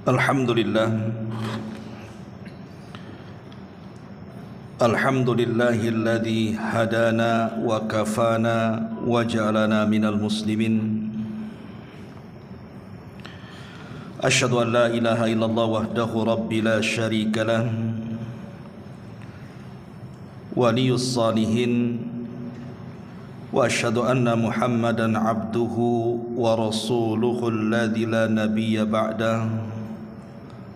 Alhamdulillah Alhamdulillahilladzi hadana wa kafana wa ja'alana minal muslimin. Asyhadu an la ilaha illallah wahdahu rabbi la syarika lah, waliyus salihin, wa asyhadu anna Muhammadan abduhu wa rasuluhu alladzi la nabiyya ba'dah,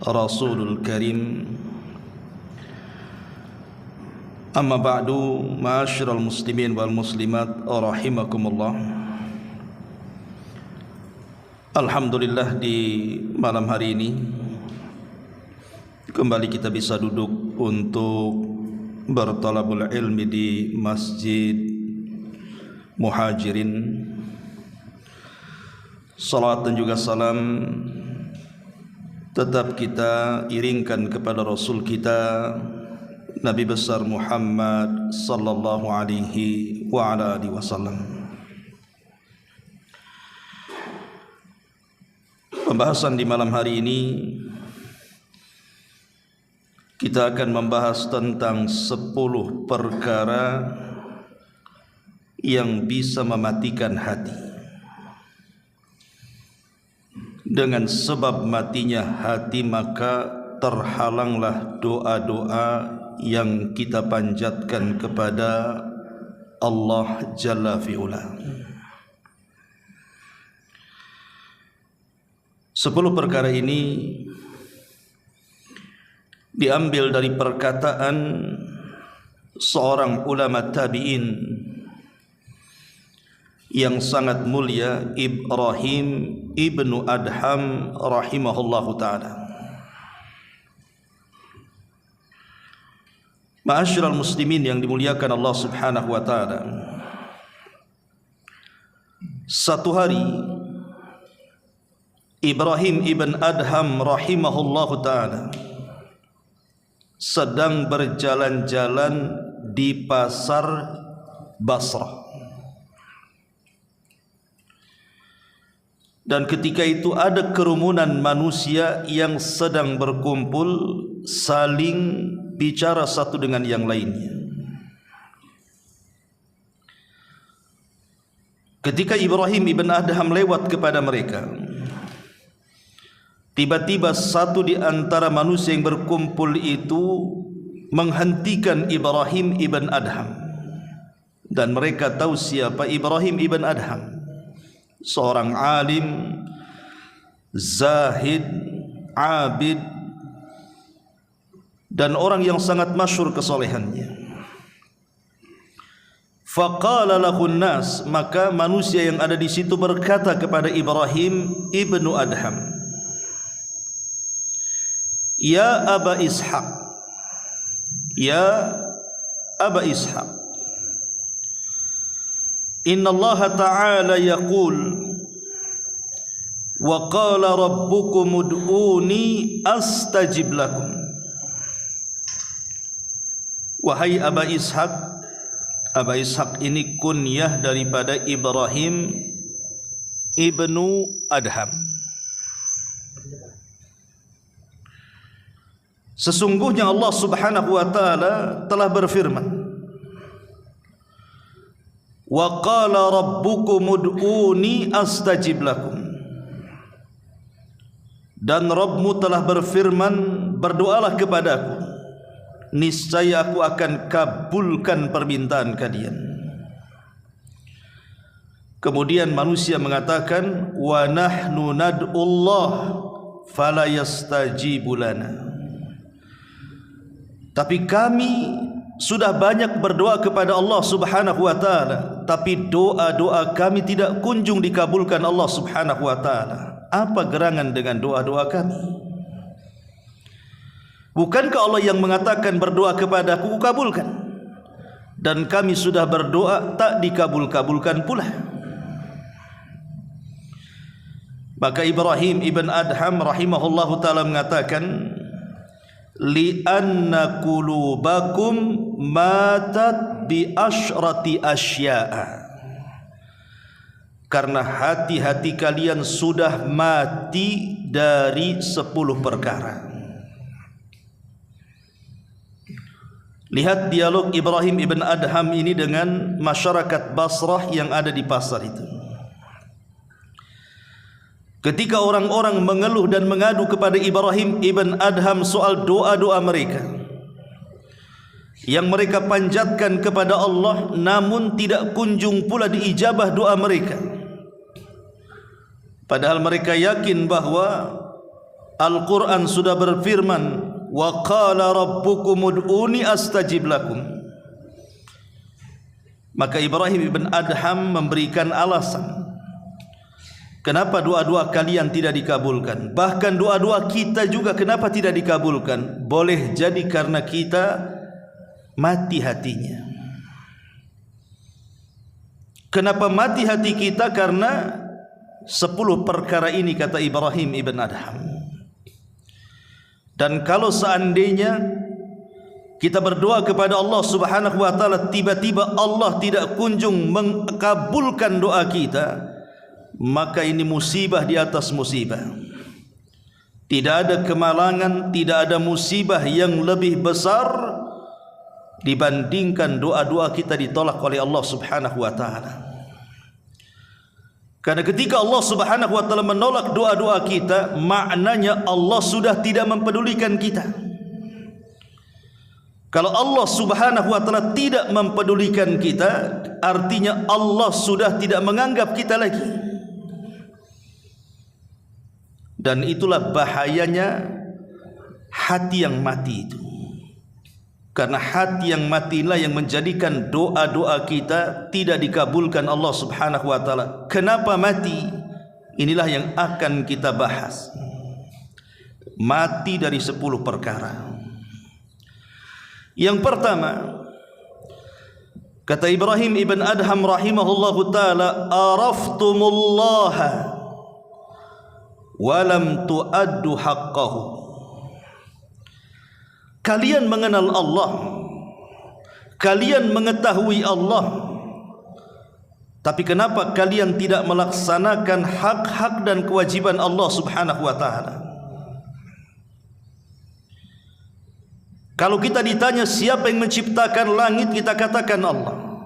rasulul karim. Amma ba'du, ma'asyiral muslimin wal muslimat rahimakumullah. Alhamdulillah, di malam hari ini kembali kita bisa duduk untuk bertalabul ilmi di Masjid Muhajirin. Salawat dan juga salam tetap kita iringkan kepada Rasul kita Nabi besar Muhammad sallallahu alaihi wa ala alihi wasallam. Pembahasan di malam hari ini kita akan membahas tentang 10 perkara yang bisa mematikan hati. Dengan sebab matinya hati maka terhalanglah doa-doa yang kita panjatkan kepada Allah Jalla fi'ula. 10 perkara ini diambil dari perkataan seorang ulama tabi'in yang sangat mulia, Ibrahim ibnu Adham rahimahullahu ta'ala. Ma'asyiral muslimin yang dimuliakan Allah subhanahu wa ta'ala, satu hari Ibrahim ibn Adham rahimahullahu ta'ala sedang berjalan-jalan di pasar Basrah. Dan ketika itu ada kerumunan manusia yang sedang berkumpul, saling bicara satu dengan yang lainnya. Ketika Ibrahim ibn Adham lewat kepada mereka, tiba-tiba satu di antara manusia yang berkumpul itu menghentikan Ibrahim ibn Adham. Dan mereka tahu siapa Ibrahim ibn Adham. Seorang alim, zahid, abid, dan orang yang sangat masyhur kesolehannya. Faqala lahun nas, maka manusia yang ada di situ berkata kepada Ibrahim ibnu Adham, Ya Aba Ishaq, Ya Aba Ishaq, Inna Allah Ta'ala yaqul, wa qala rabbukum ud'uni astajib lakum. Wahai Aba Ishaq, Aba Ishaq ini kunyah daripada Ibrahim ibnu Adham. Sesungguhnya Allah subhanahu wa ta'ala telah berfirman, wa qala rabbukum ud'uni astajib lakum. Dan Rabbmu telah berfirman, berdoalah kepadaku, niscaya aku akan kabulkan permintaan kalian. Kemudian manusia mengatakan, wa nahnu nad'ullah fala yastajibu lana. Tapi kami sudah banyak berdoa kepada Allah subhanahu wa ta'ala, tapi doa-doa kami tidak kunjung dikabulkan Allah subhanahu wa ta'ala. Apa gerangan dengan doa-doa kami? Bukankah Allah yang mengatakan berdoa kepadaku kabulkan? Dan kami sudah berdoa tak dikabul-kabulkan pula. Maka Ibrahim ibn Adham rahimahullahu ta'ala mengatakan, li'anna qulubakum matat bi asyrati asya'a, karena hati-hati kalian sudah mati dari 10 perkara. Lihat dialog Ibrahim ibn Adham ini dengan masyarakat Basrah yang ada di pasar itu. Ketika orang-orang mengeluh dan mengadu kepada Ibrahim ibn Adham soal doa-doa mereka yang mereka panjatkan kepada Allah, namun tidak kunjung pula diijabah doa mereka, padahal mereka yakin bahwa Al-Quran sudah berfirman, wa qala rabbukum ud'uni astajib lakum. Maka Ibrahim ibn Adham memberikan alasan kenapa doa-doa kalian tidak dikabulkan. Bahkan doa-doa kita juga kenapa tidak dikabulkan? Boleh jadi karena kita mati hatinya. Kenapa mati hati kita? Karena 10 perkara ini, kata Ibrahim ibn Adham. Dan kalau seandainya kita berdoa kepada Allah Subhanahu wa taala, tiba-tiba Allah tidak kunjung mengabulkan doa kita, maka ini musibah di atas musibah. Tidak ada kemalangan, tidak ada musibah yang lebih besar dibandingkan doa-doa kita ditolak oleh Allah Subhanahu wa taala. Karena ketika Allah Subhanahu wa taala menolak doa-doa kita, maknanya Allah sudah tidak mempedulikan kita. Kalau Allah Subhanahu wa taala tidak mempedulikan kita, artinya Allah sudah tidak menganggap kita lagi. Dan itulah bahayanya hati yang mati itu. Karena hati yang matilah yang menjadikan doa-doa kita tidak dikabulkan Allah Subhanahu wa taala. Kenapa mati? Inilah yang akan kita bahas. Mati dari 10 perkara. Yang pertama, kata Ibrahim ibn Adham rahimahullahu taala, araftumullaha wa lam tuaddu haqqahu. Kalian mengenal Allah, kalian mengetahui Allah, tapi kenapa kalian tidak melaksanakan hak-hak dan kewajiban Allah Subhanahu wa taala? Kalau kita ditanya siapa yang menciptakan langit, kita katakan Allah.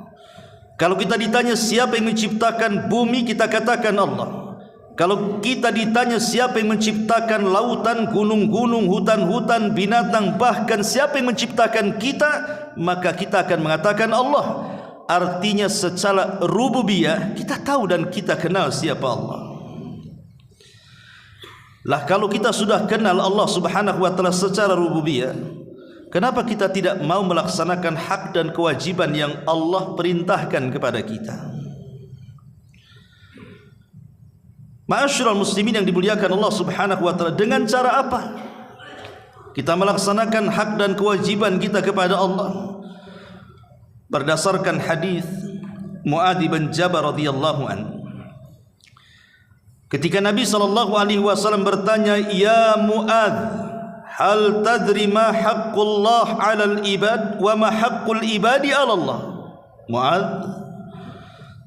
Kalau kita ditanya siapa yang menciptakan bumi, kita katakan Allah. Kalau kita ditanya siapa yang menciptakan lautan, gunung-gunung, hutan-hutan, binatang, bahkan siapa yang menciptakan kita, maka kita akan mengatakan Allah. Artinya secara rububiyah kita tahu dan kita kenal siapa Allah. Lah kalau kita sudah kenal Allah Subhanahu wa taala secara rububiyah, kenapa kita tidak mau melaksanakan hak dan kewajiban yang Allah perintahkan kepada kita? Ma'asyiral muslimin yang dimuliakan Allah Subhanahu wa taala, dengan cara apa kita melaksanakan hak dan kewajiban kita kepada Allah? Berdasarkan hadis Muadz bin Jabal radhiyallahu an, ketika Nabi sallallahu alaihi wasallam bertanya, "Ya Muadz, hal tadri ma haqqullah 'alal ibad wa ma haqqul ibadi 'ala Allah?" Muadz,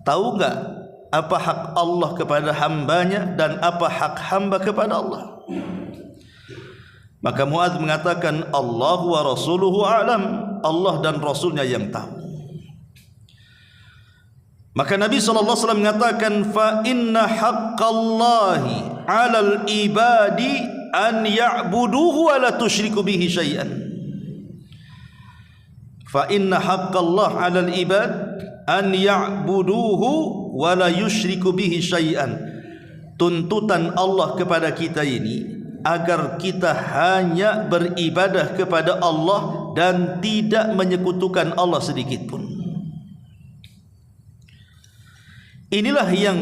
tahu enggak apa hak Allah kepada hambanya dan apa hak hamba kepada Allah? Maka Muadz mengatakan, Allah wa rasuluhu a'lam, Allah dan Rasulnya yang tahu. Maka Nabi SAW mengatakan, fa inna haqqallahi 'alal ibadi an ya'buduhu wa la tusyriku bihi syai'an. Fa inna haqqallahi 'alal ibad an ya'buduhu wa la yusyriku bihi syai'an. Tuntutan Allah kepada kita ini agar kita hanya beribadah kepada Allah dan tidak menyekutukan Allah sedikit pun. Inilah yang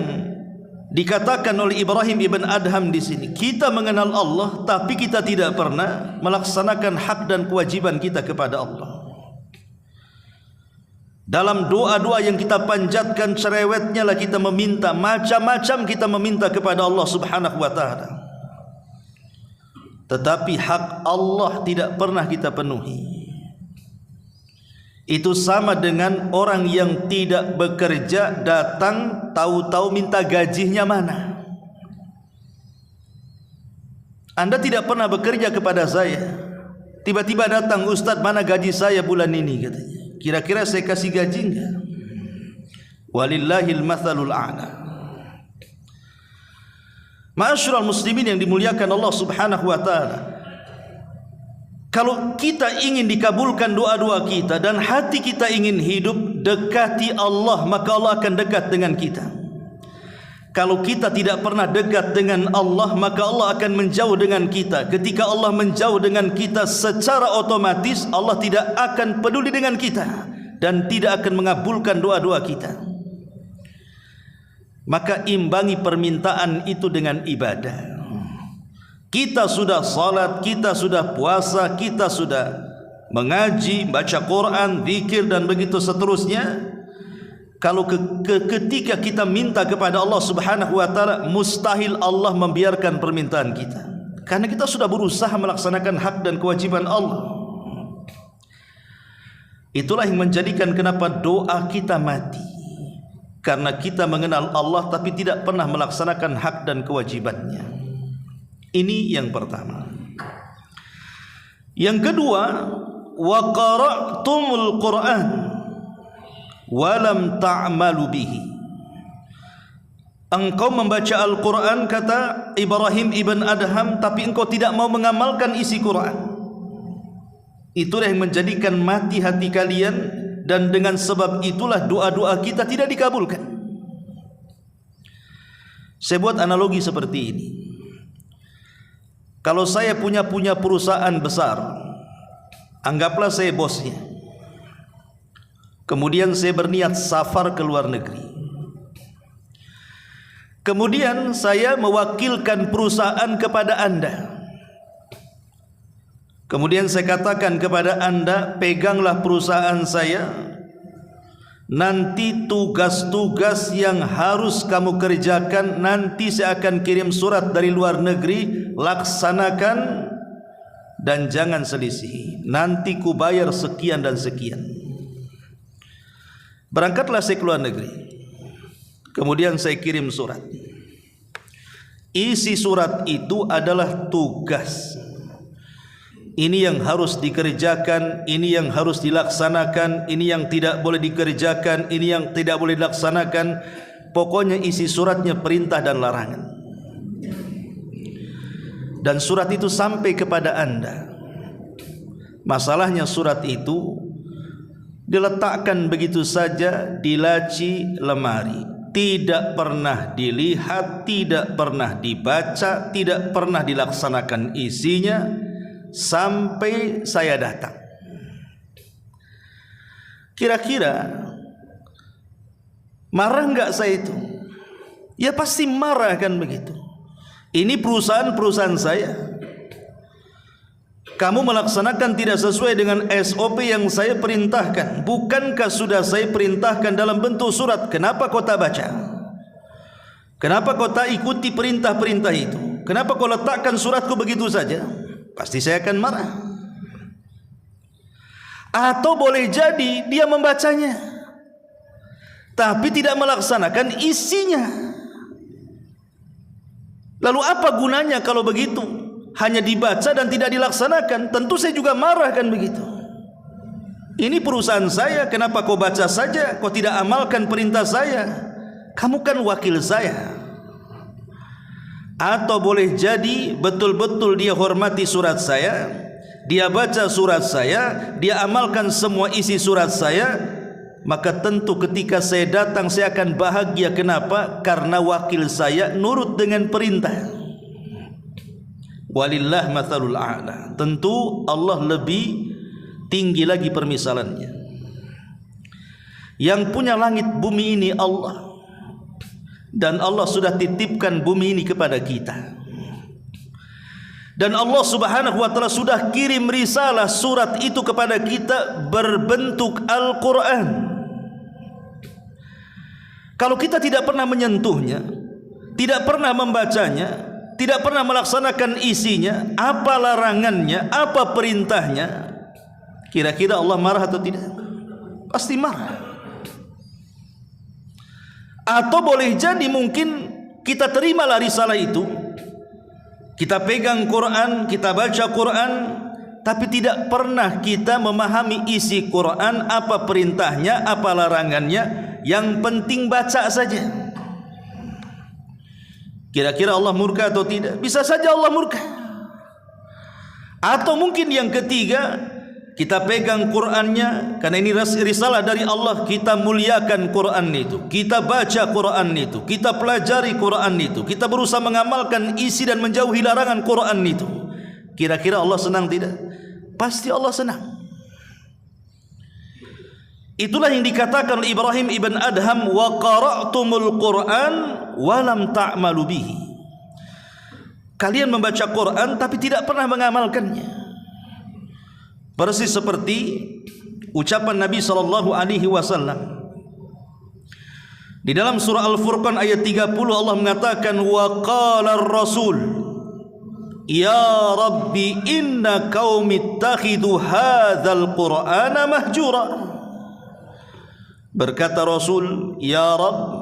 dikatakan oleh Ibrahim ibn Adham di sini. Kita mengenal Allah tapi kita tidak pernah melaksanakan hak dan kewajiban kita kepada Allah. Dalam doa-doa yang kita panjatkan, cerewetnya lah kita meminta, macam-macam kita meminta kepada Allah Subhanahu wa taala. Tetapi hak Allah tidak pernah kita penuhi. itu sama dengan orang yang tidak bekerja datang tahu-tahu minta gajinya mana. Anda tidak pernah bekerja kepada saya, tiba-tiba datang, Ustadz mana gaji saya bulan ini, katanya. Kira-kira saya kasih gaji enggak? Walillahil mathalul a'la. Ma'asyiral muslimin yang dimuliakan Allah Subhanahu wa taala, kalau kita ingin dikabulkan doa-doa kita dan hati kita ingin hidup dekati Allah, maka Allah akan dekat dengan kita. Kalau kita tidak pernah dekat dengan Allah, maka Allah akan menjauh dengan kita. Ketika Allah menjauh dengan kita, secara otomatis Allah tidak akan peduli dengan kita dan tidak akan mengabulkan doa-doa kita. Maka imbangi permintaan itu dengan ibadah. Kita sudah salat, kita sudah puasa, kita sudah mengaji, baca Quran, zikir dan begitu seterusnya. Kalau ketika kita minta kepada Allah Subhanahu wa taala, mustahil Allah membiarkan permintaan kita, karena kita sudah berusaha melaksanakan hak dan kewajiban Allah. Itulah yang menjadikan kenapa doa kita mati, karena kita mengenal Allah tapi tidak pernah melaksanakan hak dan kewajibannya. Ini yang pertama. Yang kedua, wa qara'tumul Qur'an walam ta'malu bihi. Engkau membaca Al-Quran, kata Ibrahim ibn Adham, tapi engkau tidak mau mengamalkan isi Quran. Itulah yang menjadikan mati hati kalian, dan dengan sebab itulah doa-doa kita tidak dikabulkan. Saya buat analogi seperti ini. Kalau saya punya perusahaan besar, anggaplah saya bosnya. Kemudian saya berniat safar ke luar negeri. Kemudian saya mewakilkan perusahaan kepada Anda. Kemudian saya katakan kepada Anda, peganglah perusahaan saya. Nanti tugas-tugas yang harus kamu kerjakan, nanti saya akan kirim surat dari luar negeri, laksanakan dan jangan selisih. Nanti ku bayar sekian dan sekian. Berangkatlah saya ke luar negeri. Kemudian saya kirim surat. Isi surat itu adalah tugas. Ini yang harus dikerjakan, ini yang harus dilaksanakan, ini yang tidak boleh dikerjakan, ini yang tidak boleh dilaksanakan. Pokoknya isi suratnya perintah dan larangan. Dan surat itu sampai kepada Anda. Masalahnya surat itu diletakkan begitu saja di laci lemari, tidak pernah dilihat, tidak pernah dibaca, tidak pernah dilaksanakan isinya sampai saya datang. Kira-kira marah enggak saya itu? Ya pasti marah kan begitu. Ini perusahaan saya. Kamu melaksanakan tidak sesuai dengan SOP yang saya perintahkan. Bukankah sudah saya perintahkan dalam bentuk surat? Kenapa kau tak baca? Kenapa kau tak ikuti perintah-perintah itu? Kenapa kau letakkan suratku begitu saja? Pasti saya akan marah. Atau boleh jadi dia membacanya, tapi tidak melaksanakan isinya. Lalu apa gunanya kalau begitu? Hanya dibaca dan tidak dilaksanakan. Tentu saya juga marah kan begitu. Ini perusahaan saya, kenapa kau baca saja, kau tidak amalkan perintah saya? Kamu kan wakil saya. Atau boleh jadi betul-betul dia hormati surat saya, dia baca surat saya, dia amalkan semua isi surat saya, maka tentu ketika saya datang saya akan bahagia. Kenapa? Karena wakil saya nurut dengan perintah. Walillah mathalul a'la. Tentu Allah lebih tinggi lagi permisalannya. Yang punya langit bumi ini Allah, dan Allah sudah titipkan bumi ini kepada kita. Dan Allah Subhanahu wa taala sudah kirim risalah surat itu kepada kita berbentuk Al-Quran. Kalau kita tidak pernah menyentuhnya, tidak pernah membacanya, tidak pernah melaksanakan isinya, apa larangannya, apa perintahnya, kira-kira Allah marah atau tidak? pasti marah. Atau boleh jadi mungkin kita terimalah risalah itu, kita pegang Quran, kita baca Quran, tapi tidak pernah kita memahami isi Quran, apa perintahnya, apa larangannya. Yang penting baca saja. Kira-kira Allah murka atau tidak? Bisa saja Allah murka. Atau mungkin yang ketiga, kita pegang Qurannya, karena ini risalah dari Allah, kita muliakan Quran itu, kita baca Quran itu, kita pelajari Quran itu, kita berusaha mengamalkan isi dan menjauhi larangan Quran itu. Kira-kira Allah senang tidak? Pasti Allah senang. Itulah yang dikatakan oleh Ibrahim ibn Adham, wa qara'tumul Quran wa lam ta'malu bihi. Kalian membaca Quran tapi tidak pernah mengamalkannya. Persis seperti ucapan Nabi SAW di dalam surah Al-Furqan ayat 30, Allah mengatakan, wa qala ar-rasul ya rabbi inna qaumi ittakhidhu hadzal qur'ana mahjura. Berkata Rasul, ya Rabb,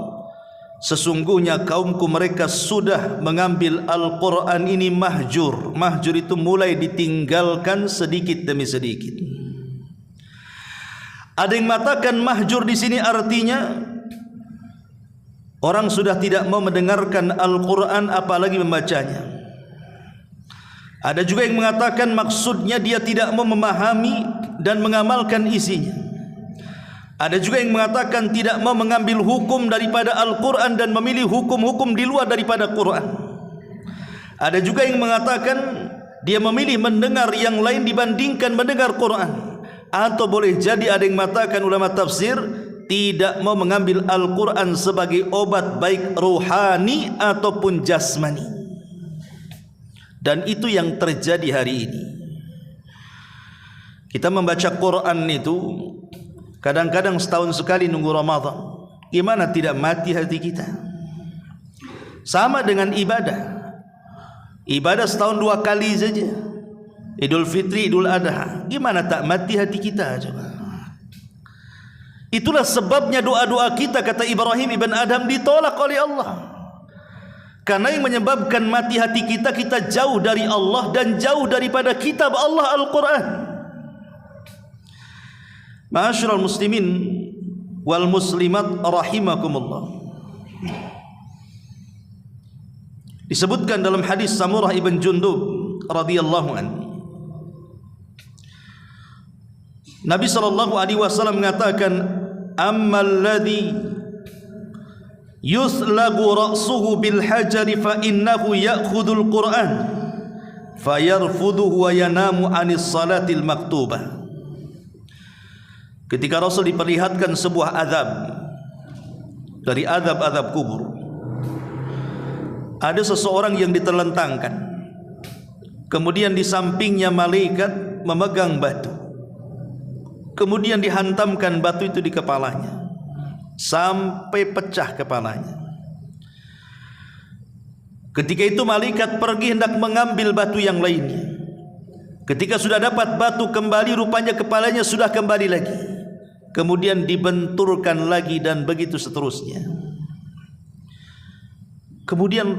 sesungguhnya kaumku mereka sudah mengambil Al-Quran ini mahjur. Mahjur itu mulai ditinggalkan sedikit demi sedikit. Ada yang mengatakan mahjur di sini artinya orang sudah tidak mau mendengarkan Al-Quran apalagi membacanya. Ada juga yang mengatakan maksudnya dia tidak mau memahami dan mengamalkan isinya. Ada juga yang mengatakan tidak mau mengambil hukum daripada Al-Quran dan memilih hukum-hukum di luar daripada Quran. Ada juga yang mengatakan dia memilih mendengar yang lain dibandingkan mendengar Quran. Atau boleh jadi ada yang mengatakan ulama tafsir tidak mau mengambil Al-Quran sebagai obat baik rohani ataupun jasmani. Dan itu yang terjadi hari ini. Kita membaca Quran itu kadang-kadang setahun sekali nunggu Ramadan. Gimana tidak mati hati kita? Sama dengan ibadah. Ibadah setahun 2 kali saja. Idul Fitri, Idul Adha. Gimana tak mati hati kita? Coba. Itulah sebabnya doa-doa kita, kata Ibrahim ibn Adham, ditolak oleh Allah. Karena yang menyebabkan mati hati kita, kita jauh dari Allah dan jauh daripada kitab Allah Al-Quran. Ma'asyiral muslimin wal muslimat rahimakumullah. Disebutkan dalam hadis Samurah ibn Jundub radhiyallahu anhu, Nabi SAW mengatakan, ammal ladzi yuslagu ra'suhu bil hajari fa innahu ya'khudul Qur'an fayarfuduhu wa yanamu anis salatil maktubah. Ketika Rasul diperlihatkan sebuah azab dari azab-azab kubur, ada seseorang yang diterlentangkan, kemudian di sampingnya malaikat memegang batu, kemudian dihantamkan batu itu di kepalanya sampai pecah kepalanya. Ketika itu malaikat pergi hendak mengambil batu yang lainnya. Ketika sudah dapat batu kembali, rupanya kepalanya sudah kembali lagi. Kemudian dibenturkan lagi dan begitu seterusnya. Kemudian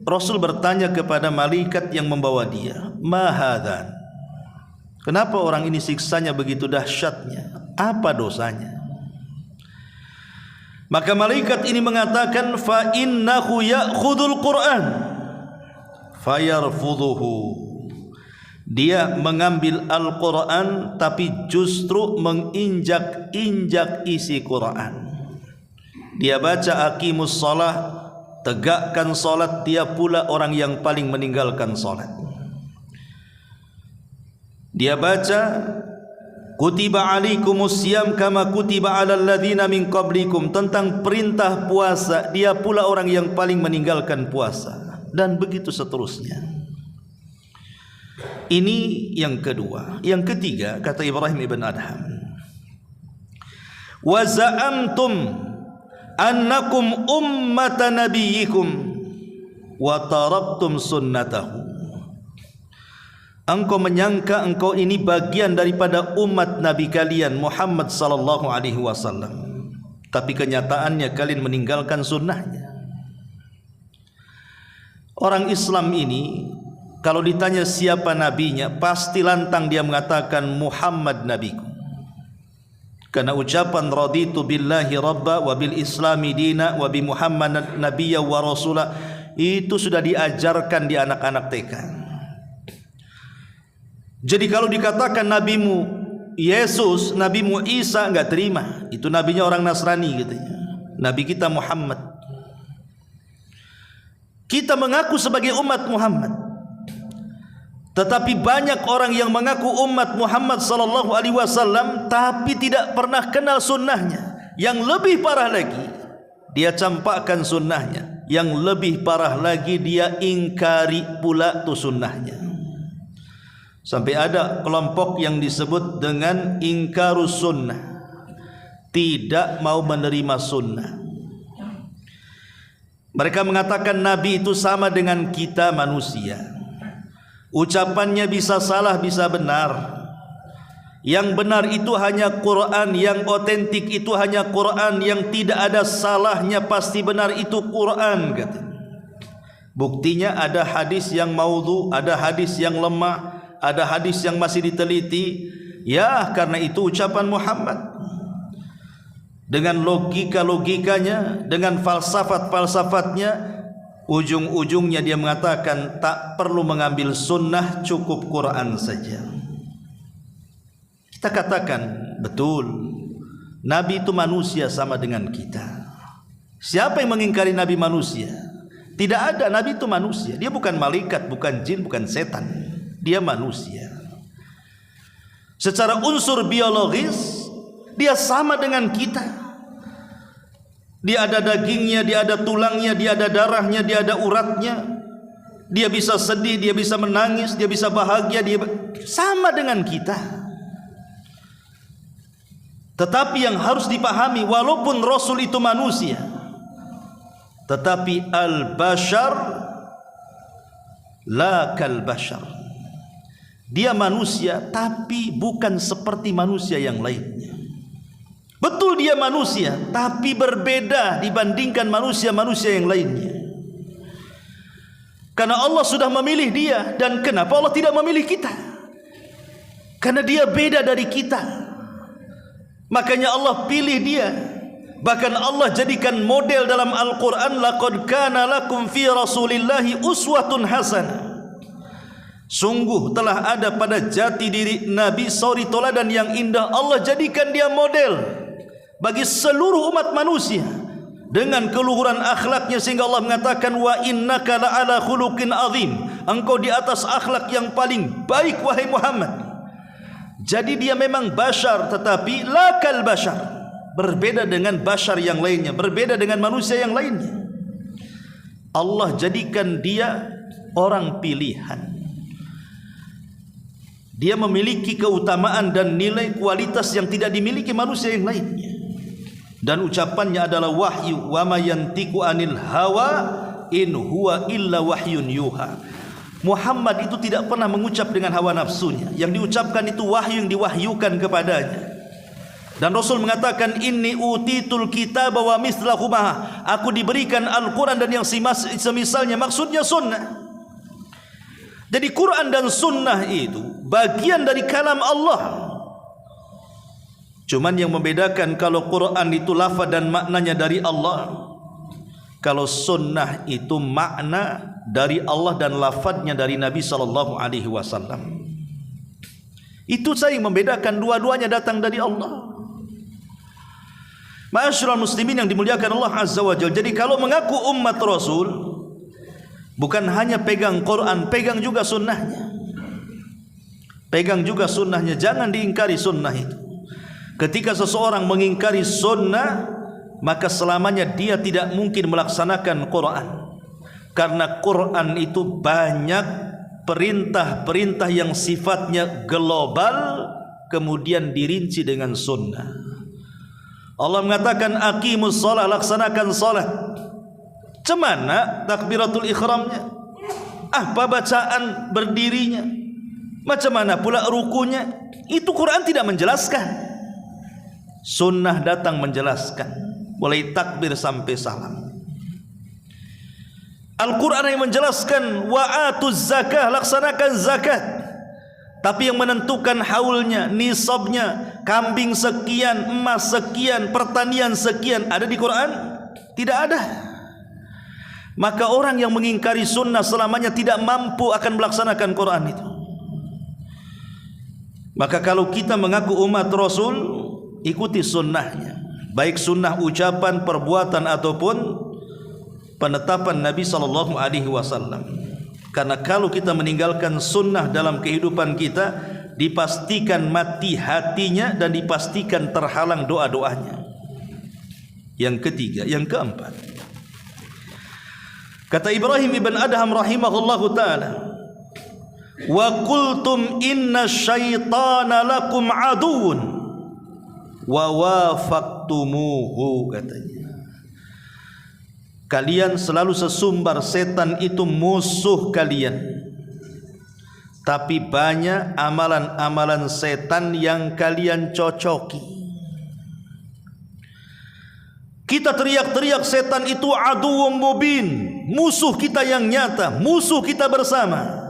Rasul bertanya kepada malaikat yang membawa dia, ma hadhan? Kenapa orang ini siksanya begitu dahsyatnya? Apa dosanya? Maka malaikat ini mengatakan, fa innahu ya'khudul Qur'an fayarfudhuhu. Dia mengambil Al-Quran tapi justru menginjak-injak isi Quran. Dia baca aqimus shalah, tegakkan salat, dia pula orang yang paling meninggalkan salat. Dia baca kutiba alaikumus siyam kama kutiba alal ladzina min qablikum, tentang perintah puasa, dia pula orang yang paling meninggalkan puasa, dan begitu seterusnya. Ini yang kedua. Yang ketiga, kata Ibrahim ibn Adham, wa za'amtum annakum ummata nabiyyikum wa taraktum sunnatahu. engkau menyangka engkau ini bagian daripada umat Nabi kalian Muhammad sallallahu alaihi wasallam, tapi kenyataannya kalian meninggalkan sunnahnya. Orang Islam ini kalau ditanya siapa nabinya, pasti lantang dia mengatakan Muhammad nabiku. Karena ucapan raditu billahi rabba wa bil islami dina wa bi Muhammad nabiyya wa rasula itu sudah diajarkan di anak-anak TK. Jadi kalau dikatakan nabimu Yesus, nabimu Isa, enggak terima. Itu nabinya orang Nasrani gitu ya. Nabi kita Muhammad. Kita mengaku sebagai umat Muhammad. Tetapi banyak orang yang mengaku umat Muhammad sallallahu alaihi wasallam tapi tidak pernah kenal sunnahnya. Yang lebih parah lagi, dia campakkan sunnahnya. Yang lebih parah lagi, dia ingkari pula tu sunnahnya. Sampai ada kelompok yang disebut dengan ingkarus sunnah, tidak mau menerima sunnah. Mereka mengatakan Nabi itu sama dengan kita manusia. Ucapannya bisa salah, bisa benar. Yang benar itu hanya Quran, yang otentik itu hanya Quran, yang tidak ada salahnya pasti benar itu Quran, kata. Buktinya ada hadis yang maudhu, ada hadis yang lemah, ada hadis yang masih diteliti. Ya, karena itu ucapan Muhammad. Dengan logika-logikanya, dengan falsafat-falsafatnya, ujung-ujungnya dia mengatakan tak perlu mengambil sunnah, cukup Quran saja. Kita katakan betul, Nabi itu manusia sama dengan kita. Siapa yang mengingkari Nabi manusia? Tidak ada. Nabi itu manusia. Dia bukan malaikat, bukan jin, bukan setan. Dia manusia. Secara unsur biologis dia sama dengan kita. Dia ada dagingnya, dia ada tulangnya, dia ada darahnya, dia ada uratnya. Dia bisa sedih, dia bisa menangis, dia bisa bahagia, dia sama dengan kita. Tetapi yang harus dipahami, walaupun Rasul itu manusia, tetapi al-bashar la kal-bashar. Dia manusia tapi bukan seperti manusia yang lainnya. Betul dia manusia tapi berbeda dibandingkan manusia-manusia yang lainnya. Karena Allah sudah memilih dia. Dan kenapa Allah tidak memilih kita? Karena dia beda dari kita. Makanya Allah pilih dia. Bahkan Allah jadikan model dalam Al-Quran, laqad kana lakum fi rasulillahi uswatun hasanah. Sungguh telah ada pada jati diri Nabi suri teladan yang indah. Allah jadikan dia model bagi seluruh umat manusia dengan keluhuran akhlaknya, sehingga Allah mengatakan wa innaka la'ala khuluqin azim. Engkau di atas akhlak yang paling baik wahai Muhammad. Jadi dia memang bashar tetapi la kal bashar, berbeda dengan bashar yang lainnya, berbeda dengan manusia yang lainnya. Allah jadikan dia orang pilihan. Dia memiliki keutamaan dan nilai kualitas yang tidak dimiliki manusia yang lainnya. Dan ucapannya adalah wahyu, wa ma yantiqu anil hawa in huwa illa wahyun yuha. Muhammad itu tidak pernah mengucap dengan hawa nafsunya. Yang diucapkan itu wahyu yang diwahyukan kepadanya. Dan Rasul mengatakan inni utitul kitaba wa mislahu ma'a. Aku diberikan Al-Quran dan yang semisalnya, maksudnya sunnah. Jadi Quran dan sunnah itu bagian dari kalam Allah. Cuman yang membedakan kalau Quran itu lafaz dan maknanya dari Allah, kalau sunnah itu makna dari Allah dan lafaznya dari Nabi sallallahu alaihi wasallam. Itu saja yang membedakan, dua-duanya datang dari Allah. Ma'asyiral muslimin yang dimuliakan Allah azza wa jalla. Jadi kalau mengaku umat Rasul, bukan hanya pegang Quran, pegang juga sunnahnya. Pegang juga sunnahnya, jangan diingkari sunnah itu. Ketika seseorang mengingkari sunnah, maka selamanya dia tidak mungkin melaksanakan Quran. Karena Quran itu banyak perintah-perintah yang sifatnya global, kemudian dirinci dengan sunnah. Allah mengatakan aqimus shalah, laksanakan salat. Cemana takbiratul ihramnya? Apa bacaan berdirinya? Macam mana pula rukunya? Itu Quran tidak menjelaskan. Sunnah datang menjelaskan, mulai takbir sampai salam. Al-Quran yang menjelaskan wa atuz zakah, laksanakan zakat. Tapi yang menentukan haulnya, nisabnya, kambing sekian, emas sekian, pertanian sekian, ada di Quran? Tidak ada. Maka orang yang mengingkari sunnah selamanya tidak mampu akan melaksanakan Quran itu. Maka kalau kita mengaku umat Rasul, ikuti sunnahnya, baik sunnah ucapan, perbuatan ataupun penetapan Nabi SAW. Karena kalau kita meninggalkan sunnah dalam kehidupan kita, dipastikan mati hatinya dan dipastikan terhalang doa-doanya. Yang ketiga, yang keempat, kata Ibrahim ibn Adham rahimahullahu ta'ala, wa qultum inna syaitana lakum aduun wa wafaqtumuhu, katanya, kalian selalu sesumbar setan itu musuh kalian, tapi banyak amalan-amalan setan yang kalian cocoki. Kita teriak-teriak setan itu aduwwum mubin, musuh kita yang nyata, musuh kita bersama.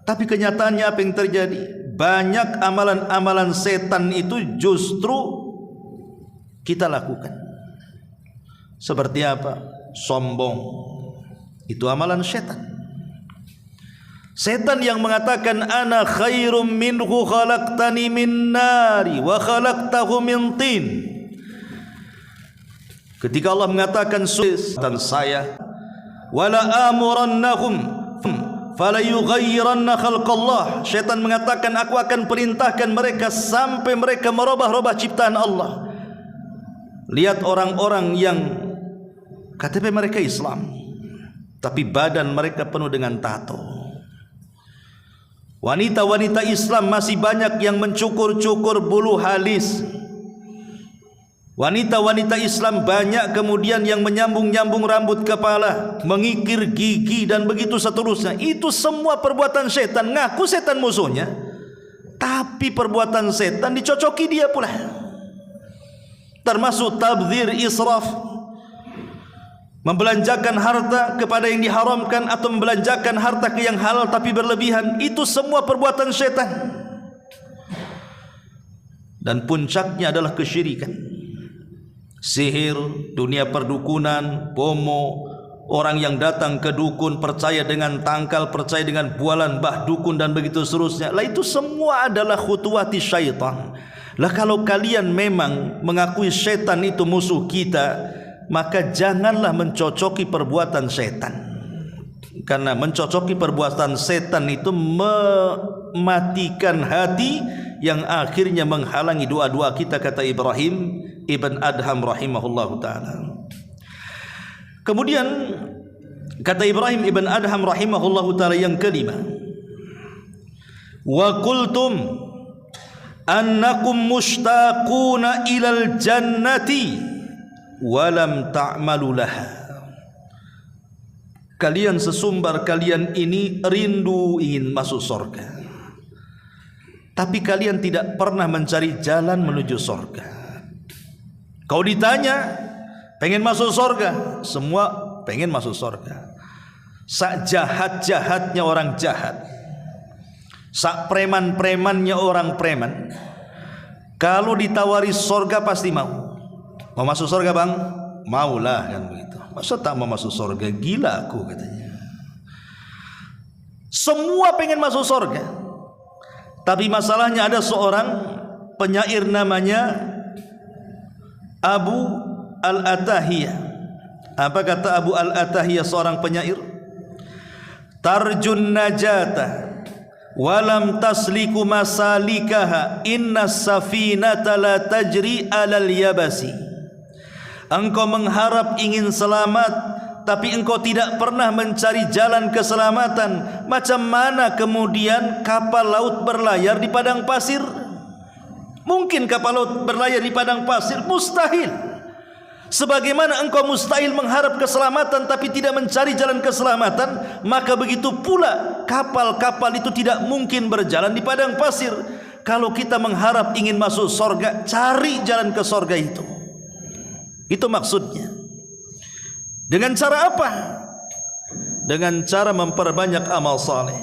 Tapi kenyataannya apa yang terjadi? Banyak amalan-amalan setan itu justru kita lakukan. Seperti apa? Sombong, itu amalan setan. Setan yang mengatakan ana khairum minhu khalaqtani min nari wa khalaqtahu min tin. Ketika Allah mengatakan dan saya wala amurannahum fala yughayyiranna khalqallah, setan mengatakan aku akan perintahkan mereka sampai mereka merubah-rubah ciptaan Allah. Lihat orang-orang yang KTP mereka Islam, tapi badan mereka penuh dengan tato. Wanita-wanita Islam masih banyak yang mencukur-cukur bulu halis. Wanita-wanita Islam banyak kemudian yang menyambung-nyambung rambut kepala, mengikir gigi dan begitu seterusnya. Itu semua perbuatan setan. Ngaku setan musuhnya, tapi perbuatan setan dicocoki dia pula. Termasuk tabdzir, israf, membelanjakan harta kepada yang diharamkan atau membelanjakan harta ke yang halal tapi berlebihan. Itu semua perbuatan setan. Dan puncaknya adalah kesyirikan. Sihir, dunia perdukunan, pomo, orang yang datang ke dukun percaya dengan tangkal, percaya dengan bualan bah dukun dan begitu seterusnya. Lah itu semua adalah khutuwati syaitan. Lah kalau kalian memang mengakui setan itu musuh kita, maka janganlah mencocoki perbuatan setan. Karena mencocoki perbuatan setan itu mematikan hati yang akhirnya menghalangi doa-doa kita, kata Ibrahim ibn Adham rahimahullahu ta'ala. Kemudian kata Ibrahim ibn Adham rahimahullahu ta'ala yang kelima, wa qultum annakum mushtaquna ilal jannati walam ta'malu laha. Kalian sesumbar kalian ini rindu ingin masuk surga, tapi kalian tidak pernah mencari jalan menuju surga. Kau ditanya pengen masuk surga, semua pengen masuk surga. Sak jahat-jahatnya orang jahat, sak preman-premannya orang preman, kalau ditawari surga pasti mau. Mau masuk surga bang? Maulah, kan begitu. Masa tak mau masuk surga? Gila aku, katanya. Semua pengen masuk surga, tapi masalahnya ada seorang penyair namanya Abu Al-Atahiyah. Apa kata Abu Al-Atahiyah, seorang penyair? Tarjun najata walam tasliku masalikaha inna safinata la tajri alal yabasi. Engkau mengharap ingin selamat, tapi engkau tidak pernah mencari jalan keselamatan. Macam mana kemudian kapal laut berlayar di padang pasir? Mungkin kapal laut berlayar di padang pasir? Mustahil. Sebagaimana engkau mustahil mengharap keselamatan tapi tidak mencari jalan keselamatan, maka begitu pula kapal-kapal itu tidak mungkin berjalan di padang pasir. Kalau kita mengharap ingin masuk sorga, cari jalan ke sorga itu. Itu maksudnya. Dengan cara apa? Dengan cara memperbanyak amal saleh.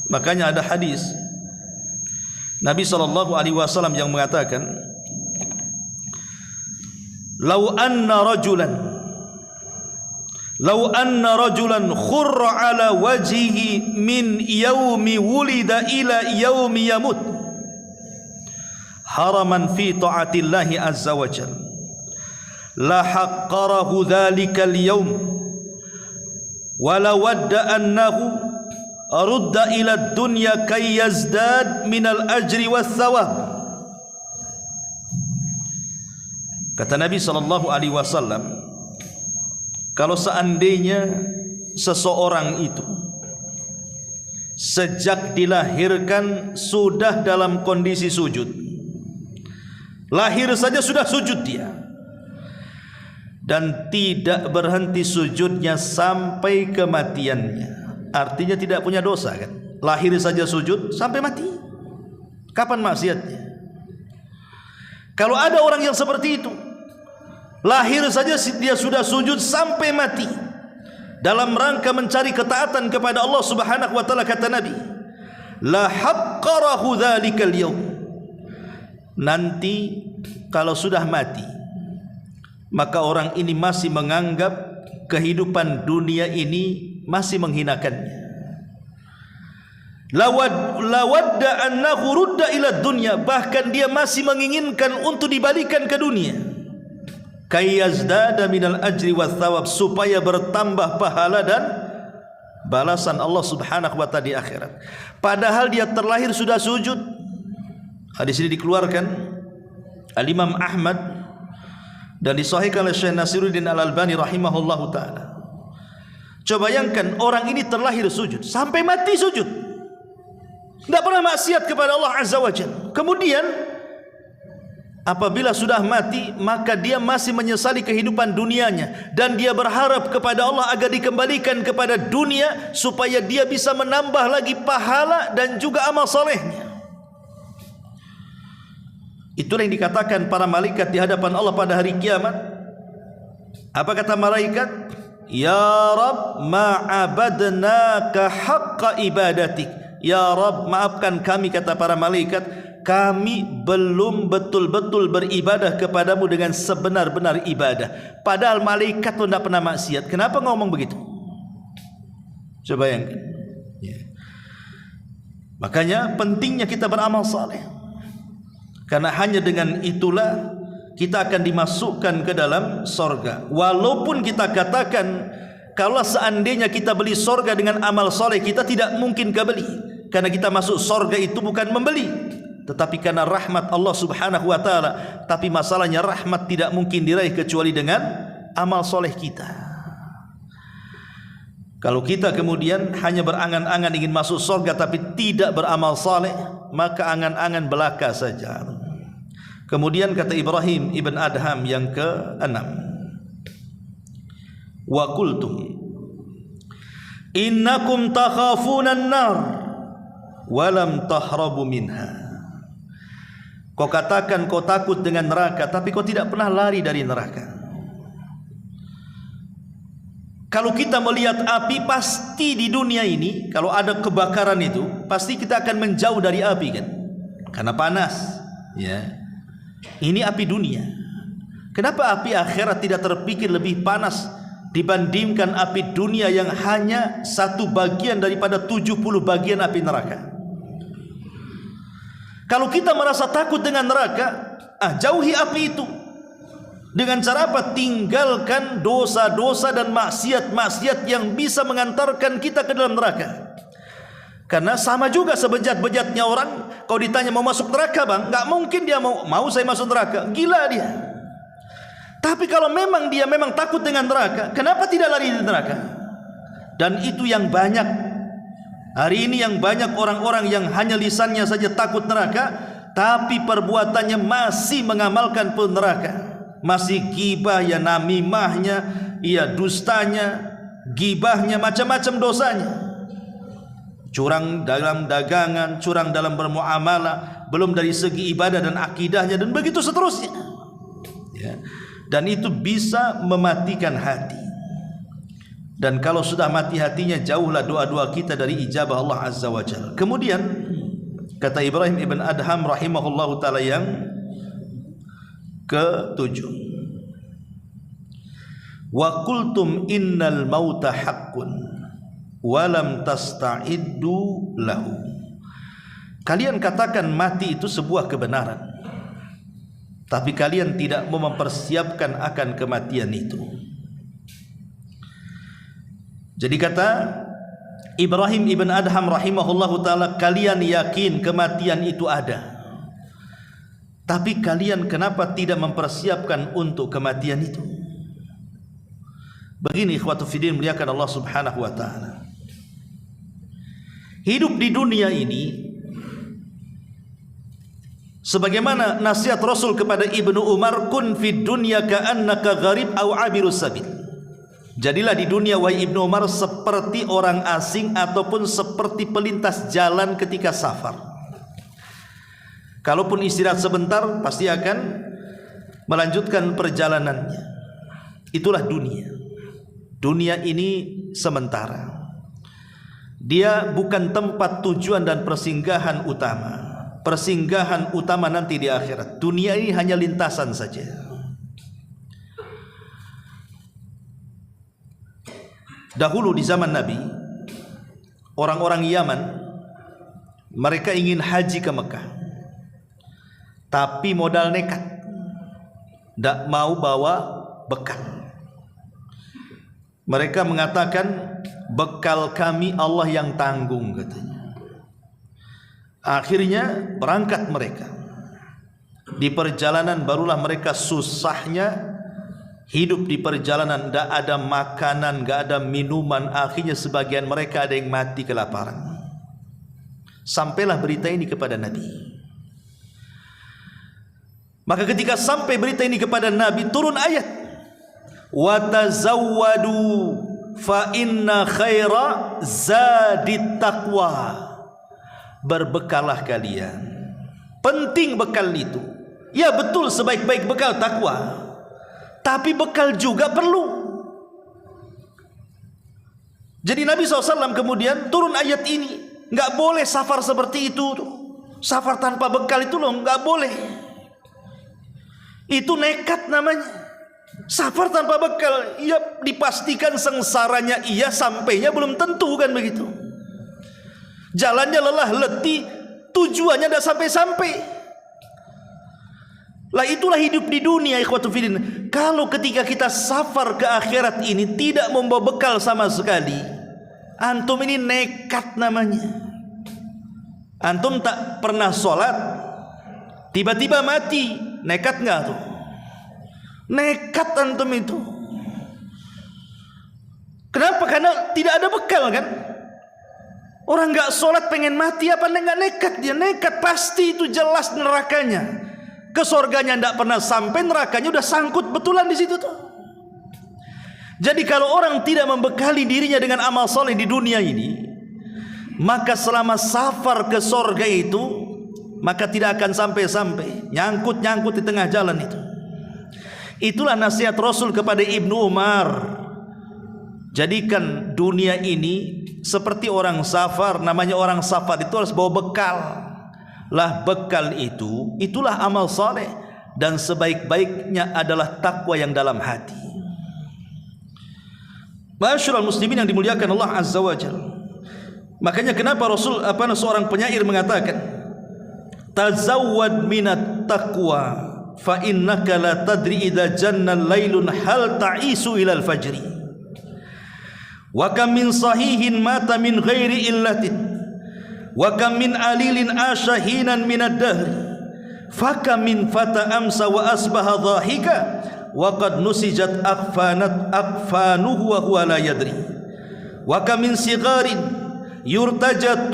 Makanya ada hadis Nabi SAW yang mengatakan, Lau anna rajulan khurra ala wajhihi min yaumi wulida ila yaumi yamut haraman fi ta'atillahi azza wa jalla la haqqarahu dhalikal yawm wa la wadda annahu rudda ila dunya kay yazdad minal ajri was thawab. Kata Nabi SAW, kalau seandainya seseorang itu sejak dilahirkan sudah dalam kondisi sujud, lahir saja sudah sujud dia, dan tidak berhenti sujudnya sampai kematiannya, artinya tidak punya dosa kan? Lahir saja sujud sampai mati. Kapan maksiatnya? Kalau ada orang yang seperti itu, lahir saja dia sudah sujud sampai mati dalam rangka mencari ketaatan kepada Allah Subhanahu wa taala, kata Nabi, la haqqarahu dzalikal yaum. Nanti kalau sudah mati, maka orang ini masih menganggap kehidupan dunia ini masih menghinakannya. Lawadda annahu rudda ila dunya, bahkan dia masih menginginkan untuk dibalikan ke dunia. Kayazdada minal ajri wath thawab, supaya bertambah pahala dan balasan Allah Subhanahu wa taala di akhirat. Padahal dia terlahir sudah sujud. Hadis ini dikeluarkan Al-Imam Ahmad dan disahihkan oleh Syekh Nasiruddin Al-Albani rahimahullahu taala. Coba bayangkan, orang ini terlahir sujud sampai mati sujud, tidak pernah maksiat kepada Allah Azza wa Jalla. Kemudian apabila sudah mati, maka dia masih menyesali kehidupan dunianya, dan dia berharap kepada Allah agar dikembalikan kepada dunia supaya dia bisa menambah lagi pahala dan juga amal solehnya. Itulah yang dikatakan para malaikat di hadapan Allah pada hari kiamat. Apa kata malaikat? Ya Rabb, ma'abadnaka haqqa ibadatik. Ya Rabb, maafkan kami, kata para malaikat, kami belum betul-betul beribadah kepadamu dengan sebenar-benar ibadah. Padahal malaikat pun tidak pernah maksiat. Kenapa ngomong begitu? Coba bayangkan ya. Makanya pentingnya kita beramal saleh, karena hanya dengan itulah kita akan dimasukkan ke dalam sorga. Walaupun kita katakan, kalau seandainya kita beli sorga dengan amal soleh, kita tidak mungkin kebeli, karena kita masuk sorga itu bukan membeli, tetapi karena rahmat Allah Subhanahu wa taala. Tapi masalahnya rahmat tidak mungkin diraih kecuali dengan amal soleh kita. Kalau kita kemudian hanya berangan-angan ingin masuk sorga tapi tidak beramal soleh, maka angan-angan belaka saja. Kemudian kata Ibrahim ibn Adham yang ke-6, wa qultum innakum takhafuna an-nar walam tahrabu minha. Kau katakan kau takut dengan neraka, tapi kau tidak pernah lari dari neraka. Kalau kita melihat api, pasti di dunia ini kalau ada kebakaran itu, pasti kita akan menjauh dari api kan, karena panas ya. Ini api dunia. Kenapa api akhirat tidak terpikir lebih panas dibandingkan api dunia yang hanya satu bagian daripada 70 bagian api neraka? Kalau kita merasa takut dengan neraka, jauhi api itu. Dengan cara apa? Tinggalkan dosa-dosa dan maksiat-maksiat yang bisa mengantarkan kita ke dalam neraka. Karena sama juga sebejat-bejatnya orang, kalau ditanya mau masuk neraka bang, nggak mungkin dia mau saya masuk neraka, gila dia. Tapi kalau memang dia memang takut dengan neraka, kenapa tidak lari dari neraka? Dan itu yang banyak hari ini, yang banyak orang-orang yang hanya lisannya saja takut neraka, tapi perbuatannya masih mengamalkan pun neraka. masih gibah, ya namimahnya, ya dustanya, gibahnya, macam-macam dosanya. Curang dalam dagangan, curang dalam bermuamalah, belum dari segi ibadah dan akidahnya, dan begitu seterusnya. Ya. Dan itu bisa mematikan hati. Dan kalau sudah mati hatinya, jauhlah doa-doa kita dari ijabah Allah Azza wa Jalla. Kemudian kata Ibrahim ibn Adham rahimahullahu ta'ala yang ke-7, wa qultum innal mauta haqqun walam tasta'iddu lahu. Kalian katakan mati itu sebuah kebenaran, tapi kalian tidak mau mempersiapkan akan kematian itu. Jadi kata Ibrahim ibn Adham rahimahullahu ta'ala, kalian yakin kematian itu ada, tapi kalian kenapa tidak mempersiapkan untuk kematian itu? Begini ikhwatu fiddin, muliakan Allah subhanahu wa ta'ala. Hidup di dunia ini, sebagaimana nasihat Rasul kepada Ibnu Umar, kun fid dunya ka'annaka gharib aw abirus sabil. Jadilah di dunia wahai Ibnu Umar seperti orang asing ataupun seperti pelintas jalan ketika safar. Kalaupun istirahat sebentar, pasti akan melanjutkan perjalanannya. Itulah dunia. Dunia ini sementara. Dia bukan tempat tujuan dan persinggahan utama. Persinggahan utama nanti di akhirat. Dunia ini hanya lintasan saja. Dahulu di zaman Nabi, orang-orang Yaman, mereka ingin haji ke Mekah, tapi modal nekat, tidak mau bawa bekal. Mereka mengatakan, bekal kami Allah yang tanggung, katanya. Akhirnya berangkat mereka. Di perjalanan barulah mereka susahnya hidup di perjalanan, tidak ada makanan, tidak ada minuman. Akhirnya sebagian mereka ada yang mati kelaparan. Sampailah berita ini kepada Nabi. Maka ketika sampai berita ini kepada Nabi, turun ayat, wa tazawwadu fa inna khaira zadit taqwa. Berbekalah kalian. Penting bekal itu. Ya betul, sebaik-baik bekal takwa, tapi bekal juga perlu. Jadi Nabi SAW kemudian turun ayat ini, nggak boleh safar seperti itu. Safar tanpa bekal itu loh, nggak boleh. Itu nekat namanya. Safar tanpa bekal, ya dipastikan sengsaranya iya, sampainya belum tentu, kan begitu. Jalannya lelah, letih, tujuannya tidak sampai-sampai. Lah itulah hidup di dunia, ikhwatu fiddin. Kalau ketika kita safar ke akhirat ini tidak membawa bekal sama sekali, antum ini nekat namanya. Antum tak pernah sholat, tiba-tiba mati, nekat nggak tuh? Nekat antum itu. Kenapa? Karena tidak ada bekal, kan? Orang nggak sholat pengen mati, apa nggak nekat? Dia nekat, pasti itu jelas nerakanya. Ke surganya tidak pernah sampai, nerakanya udah sangkut betulan di situ tuh. Jadi kalau orang tidak membekali dirinya dengan amal soleh di dunia ini, maka selama safar ke surga itu, maka tidak akan sampai-sampai, nyangkut-nyangkut di tengah jalan itu. Itulah nasihat Rasul kepada Ibnu Umar. Jadikan dunia ini seperti orang safar. Namanya orang safar itu harus bawa bekal. Lah bekal itu, itulah amal saleh, dan sebaik-baiknya adalah takwa yang dalam hati. Ma'asyiral muslimin yang dimuliakan Allah Azza wa Jalla. Makanya kenapa Rasul seorang penyair mengatakan, tazawwad minat taqwa fa innaka la tadri idza janna lailun hal ta'isu ilal fajri. Wa kam min sahihin mata min ghairi illatin, wa kam min alilin ashahinan min ad-dahr, fa kam min fata amsa wa asbaha dhahika wa qad nusijat aqfanuhu wa huwa la yadri, wa kam min sigarin yurtaja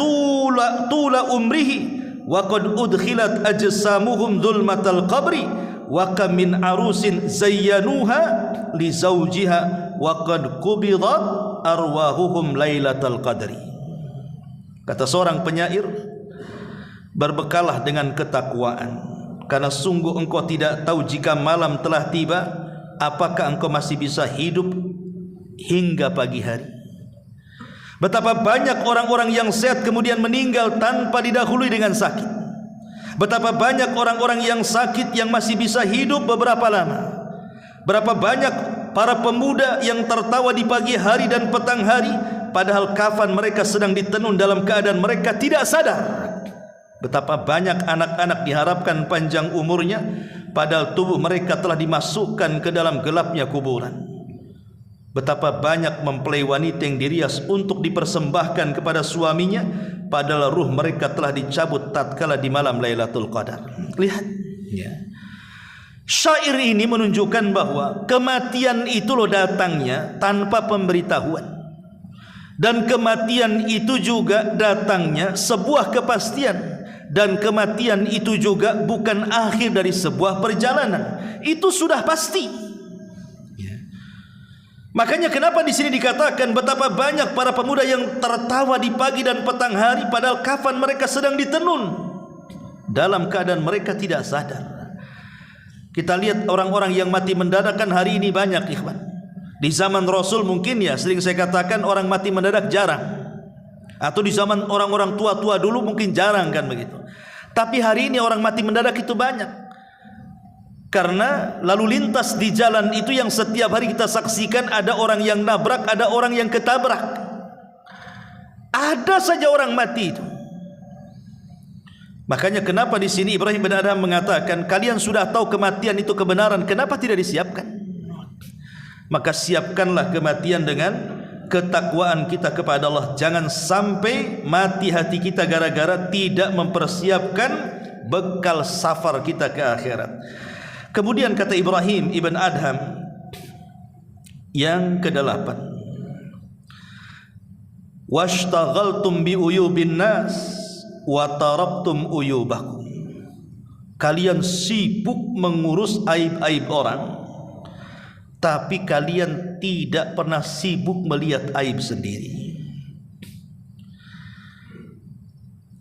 tula umrihi wa qad udkhilat ajsamuhum dhulmatal qabri wa kam min arusin zayyanuha li zawjiha wa qad qubidat arwahuhum lailatal qadri. Kata seorang penyair, berbekallah dengan ketakwaan, karena sungguh engkau tidak tahu jika malam telah tiba, apakah engkau masih bisa hidup hingga pagi hari. Betapa banyak orang-orang yang sehat kemudian meninggal tanpa didahului dengan sakit. Betapa banyak orang-orang yang sakit yang masih bisa hidup beberapa lama. Berapa banyak para pemuda yang tertawa di pagi hari dan petang hari, padahal kafan mereka sedang ditenun dalam keadaan mereka tidak sadar. Betapa banyak anak-anak diharapkan panjang umurnya, padahal tubuh mereka telah dimasukkan ke dalam gelapnya kuburan. Betapa banyak mempelai wanita yang dirias untuk dipersembahkan kepada suaminya, padahal ruh mereka telah dicabut tatkala di malam Lailatul Qadar. Lihat, ya. Syair ini menunjukkan bahwa kematian itu loh datangnya tanpa pemberitahuan, dan kematian itu juga datangnya sebuah kepastian, dan kematian itu juga bukan akhir dari sebuah perjalanan. Itu sudah pasti. Makanya kenapa di sini dikatakan betapa banyak para pemuda yang tertawa di pagi dan petang hari, padahal kafan mereka sedang ditenun dalam keadaan mereka tidak sadar. Kita lihat orang-orang yang mati mendadak kan hari ini banyak, ikhwan. Di zaman Rasul mungkin ya sering saya katakan orang mati mendadak jarang, atau di zaman orang-orang tua-tua dulu mungkin jarang kan begitu. Tapi hari ini orang mati mendadak itu banyak. Karena lalu lintas di jalan itu yang setiap hari kita saksikan, ada orang yang nabrak, ada orang yang ketabrak. Ada saja orang mati itu. Makanya kenapa di sini Ibrahim bin Adham mengatakan, kalian sudah tahu kematian itu kebenaran, kenapa tidak disiapkan? Maka siapkanlah kematian dengan ketakwaan kita kepada Allah. Jangan sampai mati hati kita gara-gara tidak mempersiapkan bekal safar kita ke akhirat. Kemudian kata Ibrahim ibn Adham yang ke-8, washtaghaltum bi uyubin nas wa taraktum uyubakum. Kalian sibuk mengurus aib-aib orang, tapi kalian tidak pernah sibuk melihat aib sendiri.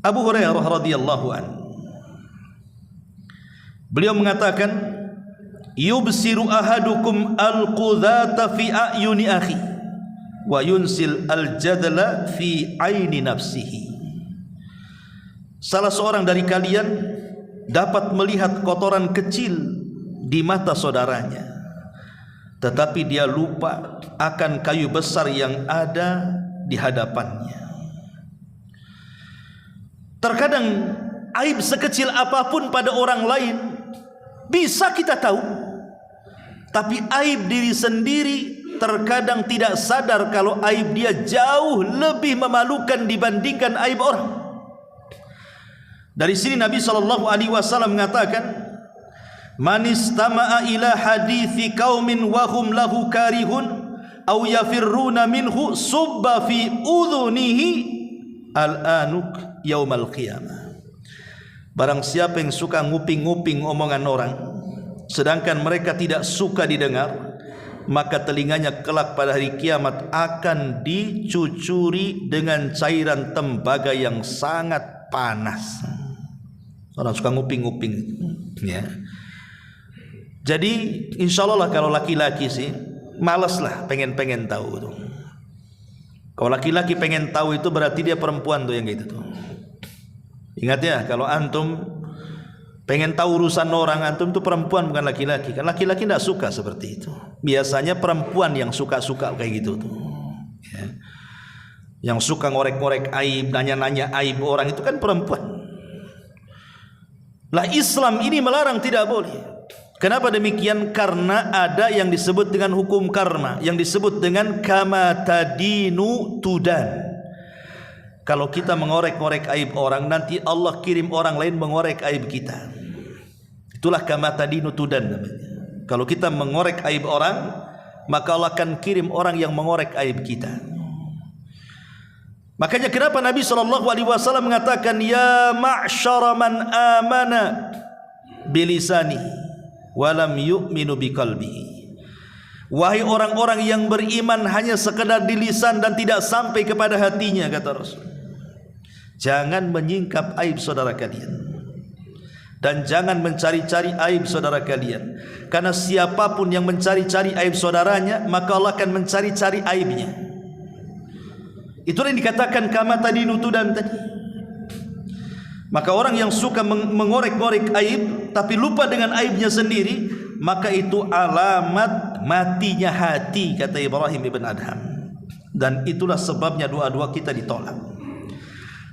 Abu Hurairah radhiyallahu anhu, beliau mengatakan, yubsiru ahadukum al-qudhata fi a'yuni akhi wa yunsil al-jadla fi aini nafsihi. Salah seorang dari kalian dapat melihat kotoran kecil di mata saudaranya, tetapi dia lupa akan kayu besar yang ada di hadapannya. Terkadang aib sekecil apapun pada orang lain bisa kita tahu, tapi aib diri sendiri terkadang tidak sadar kalau aib dia jauh lebih memalukan dibandingkan aib orang. Dari sini Nabi SAW mengatakan, man istama'a ila hadithi qaumin wa hum lahu karihun aw yafirruna minhu subba fi udhunihi al-anuk yaumal qiyamah. Barang siapa yang suka nguping-nguping omongan orang sedangkan mereka tidak suka didengar, maka telinganya kelak pada hari kiamat akan dicucuri dengan cairan tembaga yang sangat panas. Orang suka nguping-nguping, ya. Jadi insya Allah lah kalau laki-laki sih malas lah pengen tahu tuh. Kalau laki-laki pengen tahu itu berarti dia perempuan tuh yang gitu tuh. Ingat ya, kalau antum pengen tahu urusan orang, antum itu perempuan bukan laki-laki. Kan laki-laki tidak suka seperti itu. Biasanya perempuan yang suka kayak gitu tuh, ya. Yang suka ngorek-ngorek aib, nanya-nanya aib orang itu kan perempuan. Lah Islam ini melarang, tidak boleh. Kenapa demikian? Karena ada yang disebut dengan hukum karma, yang disebut dengan kama tadinu tudan. Kalau kita mengorek-ngorek aib orang, nanti Allah kirim orang lain mengorek aib kita. Itulah kama tadinu tudan namanya. Kalau kita mengorek aib orang, maka Allah akan kirim orang yang mengorek aib kita. Makanya kenapa Nabi SAW mengatakan, ya ma'syara man amana bilisani wa lam yu'minu biqalbihi. Wahai orang-orang yang beriman hanya sekedar di lisan dan tidak sampai kepada hatinya, kata Rasul. Jangan menyingkap aib saudara kalian, dan jangan mencari-cari aib saudara kalian, karena siapapun yang mencari-cari aib saudaranya, maka Allah akan mencari-cari aibnya. Itulah yang dikatakan kama tadi nutudan tadi. Maka orang yang suka mengorek-ngorek aib tapi lupa dengan aibnya sendiri, maka itu alamat matinya hati, kata Ibrahim ibn Adham. Dan itulah sebabnya doa-doa kita ditolak.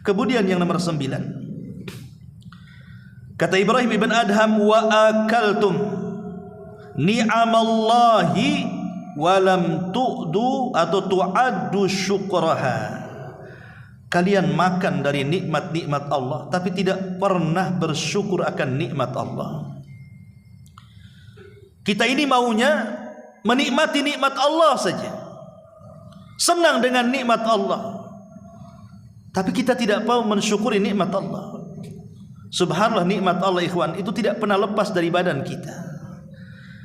Kemudian yang nomor 9, kata Ibrahim ibn Adham, wa akaltum ni'amallahi walam tu'du atau tu'addu syukraha. Kalian makan dari nikmat-nikmat Allah tapi tidak pernah bersyukur akan nikmat Allah. Kita ini maunya menikmati nikmat Allah saja, senang dengan nikmat Allah, tapi kita tidak mau mensyukuri nikmat Allah. Subhanallah, nikmat Allah ikhwan itu tidak pernah lepas dari badan kita.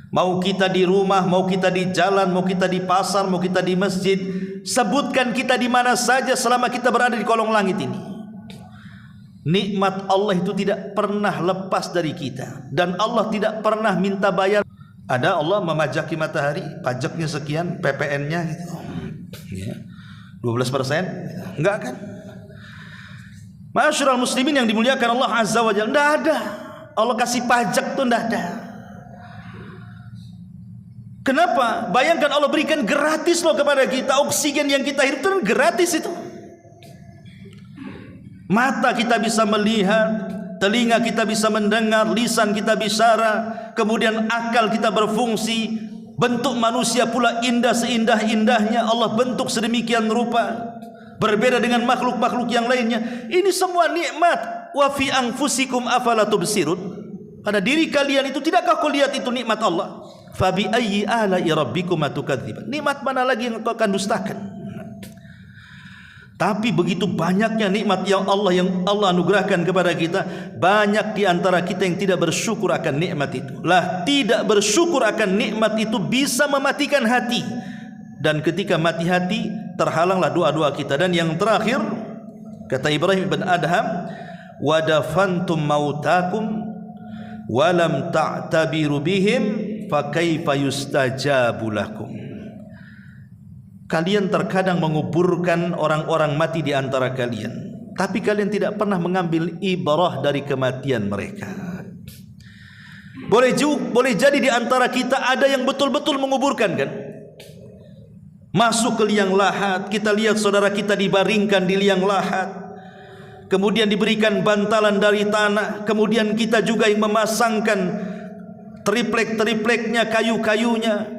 Mau kita di rumah, mau kita di jalan, mau kita di pasar, mau kita di masjid, sebutkan kita di mana saja selama kita berada di kolong langit ini, nikmat Allah itu tidak pernah lepas dari kita, dan Allah tidak pernah minta bayar. Ada Allah memajaki matahari, pajaknya sekian, PPN-nya gitu, ya, 12%, enggak kan? Masyarul muslimin yang dimuliakan Allah Azza wa Jalla, enggak ada. Allah kasih pajak tuh enggak ada. Kenapa? Bayangkan Allah berikan gratis loh kepada kita. Oksigen yang kita hirup itu gratis itu. Mata kita bisa melihat, telinga kita bisa mendengar, lisan kita bicara, kemudian akal kita berfungsi. Bentuk manusia pula indah seindah-indahnya. Allah bentuk sedemikian rupa, berbeda dengan makhluk-makhluk yang lainnya. Ini semua nikmat. Wa fi anfusikum afala tubsirun. Pada diri kalian itu tidakkah kau lihat itu nikmat Allah? Fa bi ayyi ala'i rabbikum atukadziban. Nikmat mana lagi yang kau akan dustakan? Tapi begitu banyaknya nikmat yang Allah anugerahkan kepada kita, banyak di antara kita yang tidak bersyukur akan nikmat itu. Lah, tidak bersyukur akan nikmat itu bisa mematikan hati. Dan ketika mati hati, terhalanglah doa-doa kita. Dan yang terakhir, kata Ibrahim bin Adham, wadafantum mautakum walam ta'tabiru bihim fakaifa yustajabu lakum. Kalian terkadang menguburkan orang-orang mati di antara kalian, tapi kalian tidak pernah mengambil ibrah dari kematian mereka. Boleh jadi di antara kita ada yang betul-betul menguburkan, kan? Masuk ke liang lahat, kita lihat saudara kita dibaringkan di liang lahat, kemudian diberikan bantalan dari tanah, kemudian kita juga yang memasangkan triplek-tripleknya, kayu-kayunya,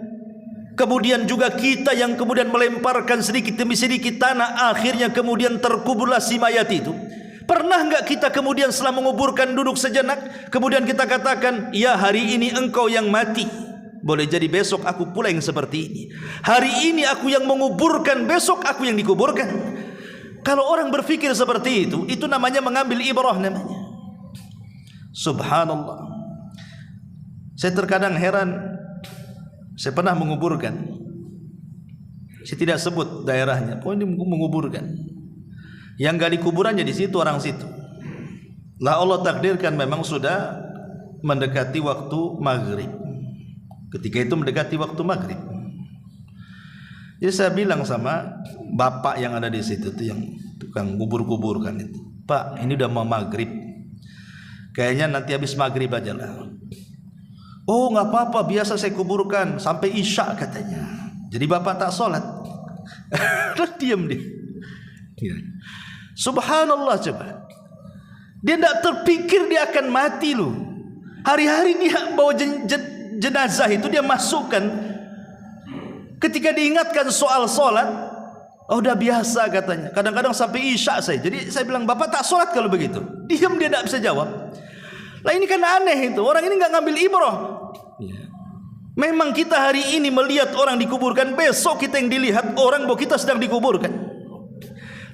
kemudian juga kita yang kemudian melemparkan sedikit demi sedikit tanah, akhirnya kemudian terkuburlah si mayat itu. Pernah enggak kita kemudian setelah menguburkan duduk sejenak, kemudian kita katakan, ya hari ini engkau yang mati, boleh jadi besok aku pula yang seperti ini. Hari ini aku yang menguburkan, besok aku yang dikuburkan. Kalau orang berpikir seperti itu namanya mengambil ibrah namanya. Subhanallah. Saya terkadang heran. Saya pernah menguburkan, saya tidak sebut daerahnya, pokoknya menguburkan. Yang gali kuburannya di situ, orang situ. Lah Allah takdirkan memang sudah mendekati waktu maghrib. Ketika itu mendekati waktu maghrib. Jadi saya bilang sama bapak yang ada di situ tuh, yang tukang kubur-kuburkan itu, Pak, ini udah mau maghrib, kayaknya nanti habis maghrib aja lah. Oh nggak apa-apa, biasa saya kuburkan sampai isya katanya. Jadi bapak tak sholat. Terus diam dia. Subhanallah, coba. Dia tidak terpikir dia akan mati loh. Hari-hari dia bawa jenazah itu dia masukkan. Ketika diingatkan soal sholat, oh udah biasa katanya. Kadang-kadang sampai isya saya. Jadi saya bilang, bapak tak sholat kalau begitu. Diam, dia tidak bisa jawab. Lah ini kan aneh itu. Orang ini nggak ngambil ibrah. Memang kita hari ini melihat orang dikuburkan, besok kita yang dilihat orang bahwa kita sedang dikuburkan.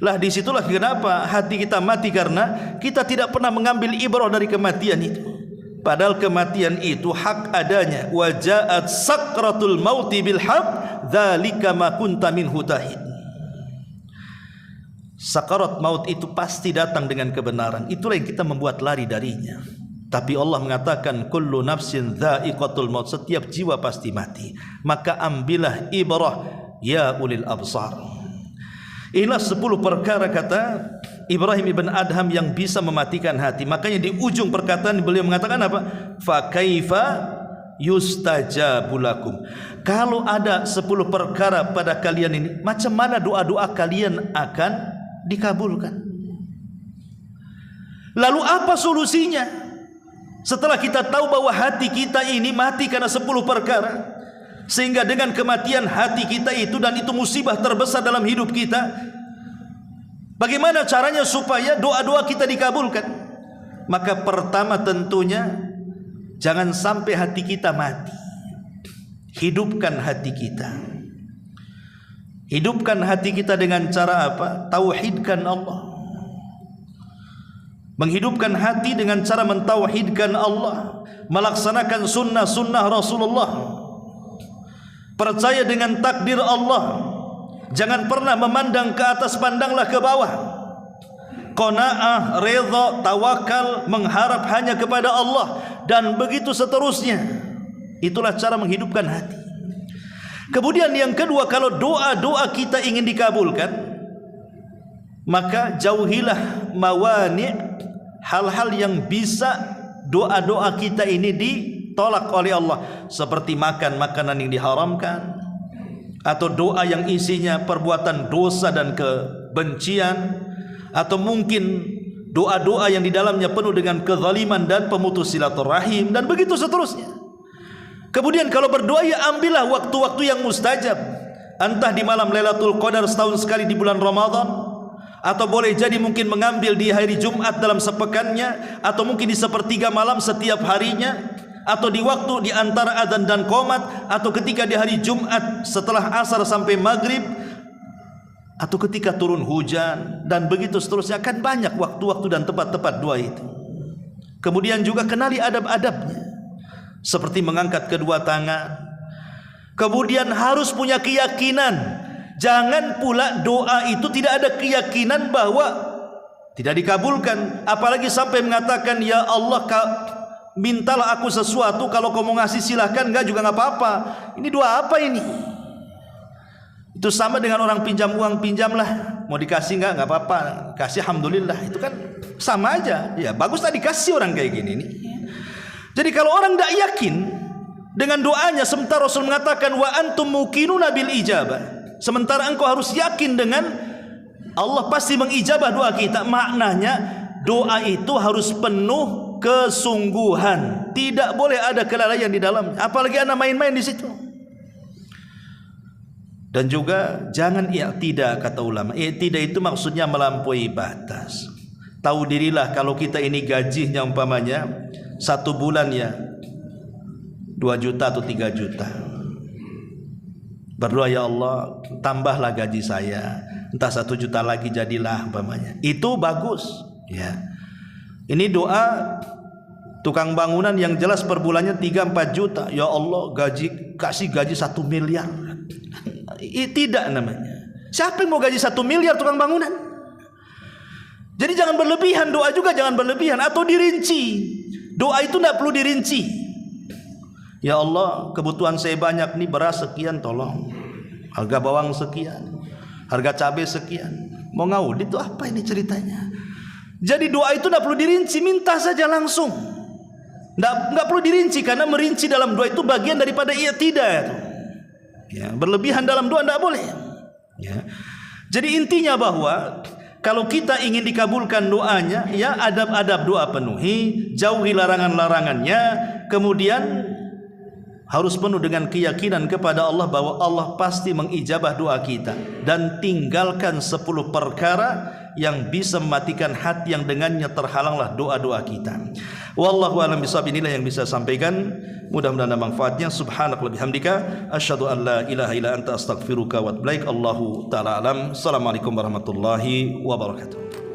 Lah disitulah kenapa hati kita mati, karena kita tidak pernah mengambil ibrah dari kematian itu. padahal kematian itu hak adanya. Wa ja'at sakratul mauti bil haq dzalika ma kunta minhu tahid. Sakarat maut itu pasti datang dengan kebenaran. Itulah yang kita membuat lari darinya. Tapi Allah mengatakan kullu nafsin dha'iqatul maut, setiap jiwa pasti mati. Maka ambillah ibrah ya ulil absar. Inilah 10 perkara kata Ibrahim ibn Adham yang bisa mematikan hati. Makanya di ujung perkataan beliau mengatakan apa? Fa kaifa yustajabu lakum. Kalau ada 10 perkara pada kalian ini, macam mana doa-doa kalian akan dikabulkan? Lalu apa solusinya? Setelah kita tahu bahwa hati kita ini mati karena 10 perkara, sehingga dengan kematian hati kita itu, dan itu musibah terbesar dalam hidup kita, bagaimana caranya supaya doa-doa kita dikabulkan? Maka pertama tentunya jangan sampai hati kita mati. Hidupkan hati kita. Hidupkan hati kita dengan cara apa? Tauhidkan Allah. Menghidupkan hati dengan cara mentauhidkan Allah, melaksanakan sunnah-sunnah Rasulullah, percaya dengan takdir Allah, jangan pernah memandang ke atas, pandanglah ke bawah. Qanaah, redha, tawakal, mengharap hanya kepada Allah, dan begitu seterusnya. Itulah cara menghidupkan hati. Kemudian yang kedua, kalau doa-doa kita ingin dikabulkan, maka jauhilah mawani', hal-hal yang bisa doa-doa kita ini ditolak oleh Allah, seperti makan makanan yang diharamkan, atau doa yang isinya perbuatan dosa dan kebencian, atau mungkin doa-doa yang di dalamnya penuh dengan kezaliman dan pemutus silaturahim, dan begitu seterusnya. Kemudian kalau berdoa, ya ambillah waktu-waktu yang mustajab, entah di malam Lailatul Qadar setahun sekali di bulan Ramadan, atau boleh jadi mungkin mengambil di hari Jumat dalam sepekannya, atau mungkin di sepertiga malam setiap harinya, atau di waktu di antara adzan dan qomat, atau ketika di hari Jumat setelah asar sampai maghrib, atau ketika turun hujan, dan begitu seterusnya. Kan banyak waktu-waktu dan tempat-tempat doa itu. Kemudian juga kenali adab-adabnya, seperti mengangkat kedua tangan. Kemudian harus punya keyakinan. Jangan pula doa itu tidak ada keyakinan bahwa tidak dikabulkan, apalagi sampai mengatakan, ya Allah, mintalah aku sesuatu, kalau kau mau ngasih silahkan, enggak juga enggak apa-apa. Ini doa apa ini? Itu sama dengan orang pinjam uang, pinjamlah, mau dikasih enggak apa-apa, kasih alhamdulillah. Itu kan sama aja. Ya bagus tadi kasih orang kayak gini nih. Jadi kalau orang tidak yakin dengan doanya, sementara Rasul mengatakan wa antum muqinuna bil ijabah, sementara engkau harus yakin dengan Allah pasti mengijabah doa kita, maknanya doa itu harus penuh kesungguhan, tidak boleh ada kelalaian di dalamnya, apalagi ada main-main di situ. Dan juga jangan i'tidah, kata ulama. I'tidah itu maksudnya melampaui batas. Tahu dirilah kalau kita ini gajinya umpamanya 1 bulan ya 2 juta atau 3 juta. Berdoa, ya Allah tambahlah gaji saya, entah 1 juta lagi jadilah umpamanya. Itu bagus ya. Ini doa tukang bangunan yang jelas per bulannya 3-4 juta. Ya Allah kasih gaji 1 miliar. Tidak namanya. Siapa yang mau gaji 1 miliar tukang bangunan? Jadi jangan berlebihan, doa juga jangan berlebihan, atau dirinci. Doa itu tidak perlu dirinci. Ya Allah, kebutuhan saya banyak nih, beras sekian tolong, harga bawang sekian, harga cabai sekian. Mau ngaudit itu apa ini ceritanya? Jadi doa itu tidak perlu dirinci, minta saja langsung. Tidak perlu dirinci, karena merinci dalam doa itu bagian daripada i'tidah. Ya, berlebihan dalam doa tidak boleh. Ya. Jadi intinya bahwa kalau kita ingin dikabulkan doanya, ya adab-adab doa penuhi, jauhi larangan-larangannya, kemudian harus penuh dengan keyakinan kepada Allah bahwa Allah pasti mengijabah doa kita, dan tinggalkan 10 perkara yang bisa mematikan hati yang dengannya terhalanglah doa-doa kita. Wallahu a'lam bishawab. Inilah yang bisa sampaikan, mudah-mudahan ada manfaatnya. Subhanakallahumma bihamdika asyhadu an la ilaha illa anta astaghfiruka wa atubu ilaik. Allahu taala alam. Assalamualaikum warahmatullahi wabarakatuh.